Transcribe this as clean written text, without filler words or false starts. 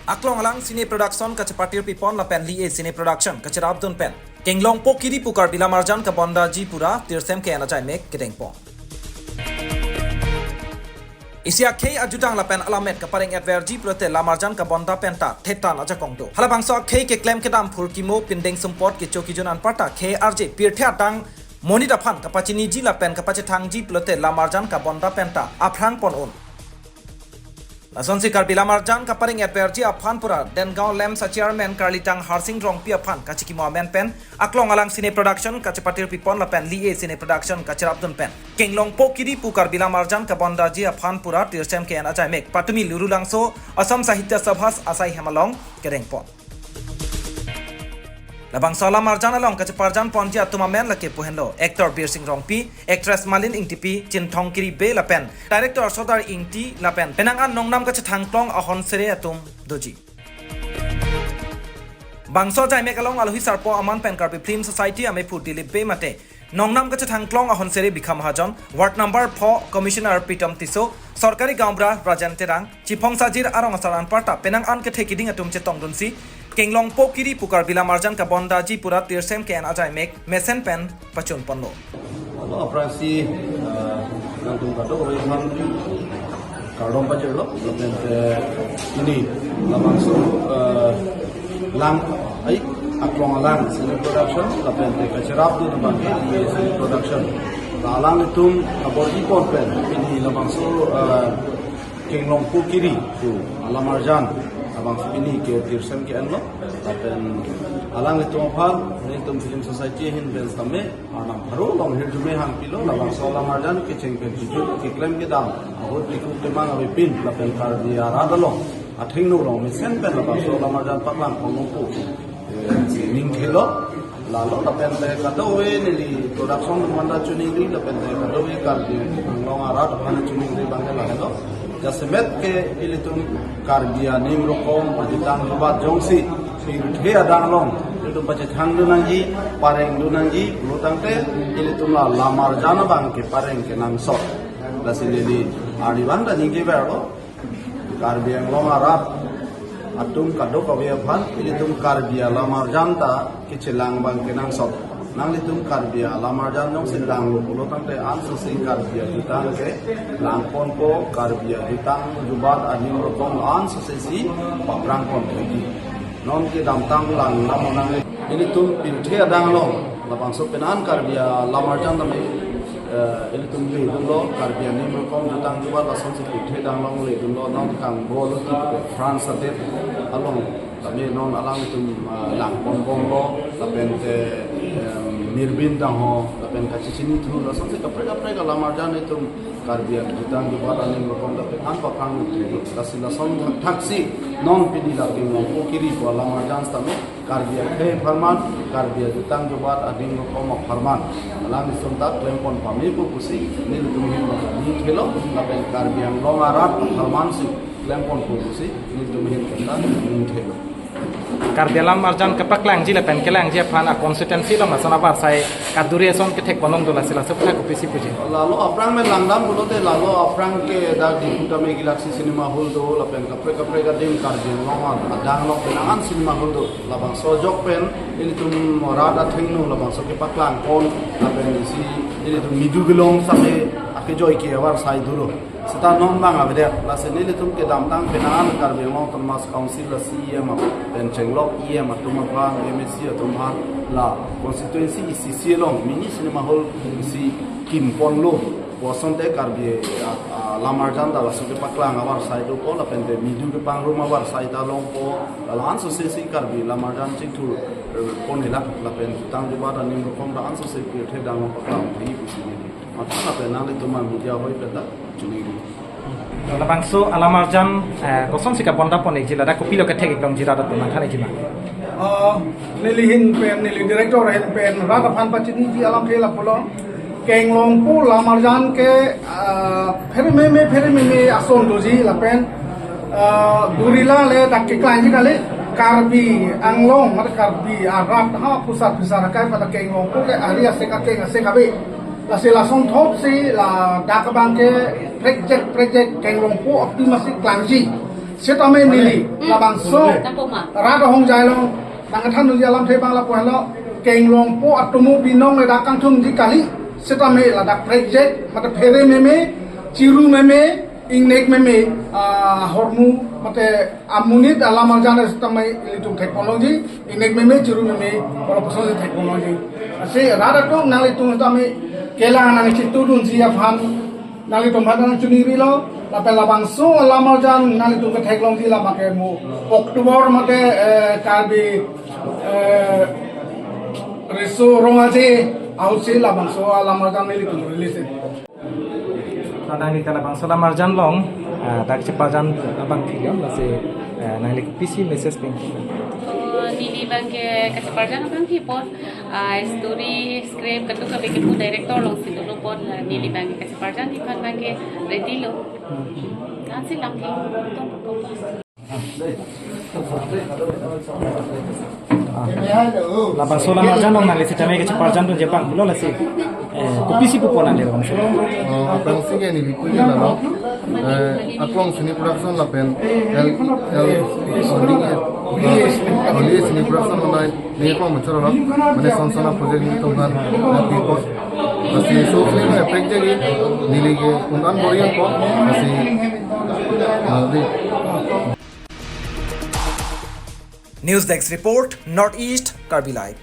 Aklong alang sine production ka chapatir pipon la pen li e sine production ka charab dun pen kenglong pokiri pukar bila marjan ka bonda ji pura tirsem ke ana jai mek kedeng pon Isia K ajutang la pen alamet ka pareng adverji prote la marjan ka bonda penta theta na ja kongdo hala bangsa K ke claim ke dam phur kimo pindeng support ke choki jonan parta K RJ pirthia tang monita phan ka pachini ji la pen ka pachethang ji prote la marjan ka bonda penta aprang pon on Asonsi Karbila Marjan kaparing adverji aphan pura Dengaon Lem sa chairman Karlitang Harsing Rong Pia Phan kachiki momen pen aklong alang sine production kachapatir pipon la pen li e sine production kacharabdun pen kenglong pokiri pu Karbila Marjan ka bondaji aphan pura tirsem ke ana mek patumi lurulangso Assam Sahitya Sabhas asai hemalong kereng pon Labang Sala Marjan along kachaparjan ponji atuma men lake puhenlo actor Bir Singh Rongpi actress Malin Ingtipi Chin Thongkiri Be lapen director Sodar Ingti lapen penangan nongnam kachthangplong ahon sere atum doji Bangso jai mekalong alhui sarpo aman pen karpi film society ame pu dilip be mate nongnam kachthangplong ahon sere bikham hajon ward number 4 commissioner Pitam Tiso Sarkari Gambra Rajan Terang Chipong Sajir arong asaran parta penangan ke thekiding atum chetong dunsi Kenglong pokiri pukar bila marjan ka bonda ji pura tirsem ke an ajai mek mesen pen pachun ponlo. Lo operasi nantung kado ko yung kardong pa lo lapen ini langsung lang ay aklong alang sini production lapen kacirap tu bagi di sini production alang itu aborji pen ini langsung kenglong pokiri tu alam marjan abang ini ke tirsem ke anlo apen alang itu hal ni tum film society hin bel tame anam bharu long hir jume hang pilo labang sola marjan ke chengpen ke claim ke dam ahot diku temang abe pin lapen kar dia radalo athing no long misen pen labang sola marjan paklan pongong ko ning khelo lalo lapen te kadawe ni production manda chuning ri lapen te kadawe kar dia long arat bhana chuning ri bangla helo Jasemet ke ilitum karbia nim rokom pajitang lubat jongsi he adang long itu pajitang dunanji pareng dunanji lutang te ilitum la lamar jana bang ke pareng ke nangsot lasilili adiban da ninge berlo karbia long arab atum kado kawe phan ilitum karbia lamar janta ke chelang bang ke nangsot nang litum karbia lamar jan nong sedang lo tang te an so sing karbia ditang ke langpon ko karbia ditang jubat anim rokom an so si paprang kon thi non ke dam tang lang nam nang ini tum pin the adang lo lapang so penan karbia lamar jan tame ini tum le lo karbia nim rokom ditang jubat la so si the dang long le lo nong kang bol ki france ate along tame non alang tum langpon bong lo tapen te Mirbin daho, lapen kacicini tu, langsung se kapre lamar jan itu karbia ditang di bawah aning rokom lapen anpa kang itu, lasin langsung taksi non pidi lagi ngomong kiri bawah lamar jan stame karbia ke farman, karbia ditang di bawah aning rokom farman, alam isuntak lempon pami pusi, ni lutuhin ni kilo, lapen karbia longarat farman si lempon pusi, ni lutuhin kena ni kilo. Karbialam marjan kapaklang ji lepen kelang ji phana consistency lo masana par sai kaduriation ke thek bonong dola sila sepna ko pisi puji lalu aprang men langdam bulote lalu aprang ke da di puta me galaxy cinema hall do lepen kapre ga dim karbian loma adang lo penangan cinema hall do labang sojok pen ini tum rada thengno labang so ke paklang kon lepen si ini tum midu gelong same ake joy ke awar sai duro seta non bang abede la senile tum ke dam tang penangan karbian lo termas council la cm pen chenglok em atuma pa msc atuma la constituency isi long mini cinema hall si kim pon lo wasonte karbi lamar janda la suke paklang awar side ko la pende midu ke pang room awar side long ko la anso se si karbi lamar jan chitu ponela la pen tang de bada nim ko da anso se ke the dang paklang hi pusi ni atana pe nang le tuma media hoi peda chuni labang so alamarjan koson sika bonda pon ekjila da kopilo ke thek dong jira da tuman thane jima nilihin pen nili director hen pen rata phan pachini ji alam thela polo kenglong pu lamarjan ke pheri me ason doji la pen durila le takki klai ji kale karbi anglong mar karbi arat ha pusat pusara kai pada kenglong pu ke aria se ka ke se kabe la se la son thop se la dakabang ke project kenglong pu optimistic klangji setame nili labang so Tapoma. rada hong jai long nang than nu alam the bang la pon lo keng long po atumu binong le dakang thum ji kali setame la dak project mata phere meme chiru meme ingnek meme hormu mate amunit alam arjan setame ilitung teknologi ingnek meme chiru meme professional teknologi ase rada to nang litung setame kelang nang chitu dun ji afan nang litung badan chuni rilo lapel labang so lamar jan nali tu ke theklong di lama ke mu Oktober mate kalbi reso rongaje au se labang so lamar jan meli tu release Kadang di kalabang so lamar jan long tak cepat jan abang film lase nang lik PC message banking Nili bangke kasaparjan bang hipot story script katu ka bikin mu director long situ lo pon nili bangke kasaparjan ikan bangke ready lo nanti lampi tong kompas labang so lamar jan long nang lik setame ke cepat jan tu Jepang bulo lase ko PC pupo nang le bang so Aprang sige ni Bikuya na no. Aprang sini production la pen Oli sini production na ni ko mo charo mane sansana project ni to gan people asi so film है project ni नीली के उनन बोरियन को asi News Desk report Northeast Karbi Live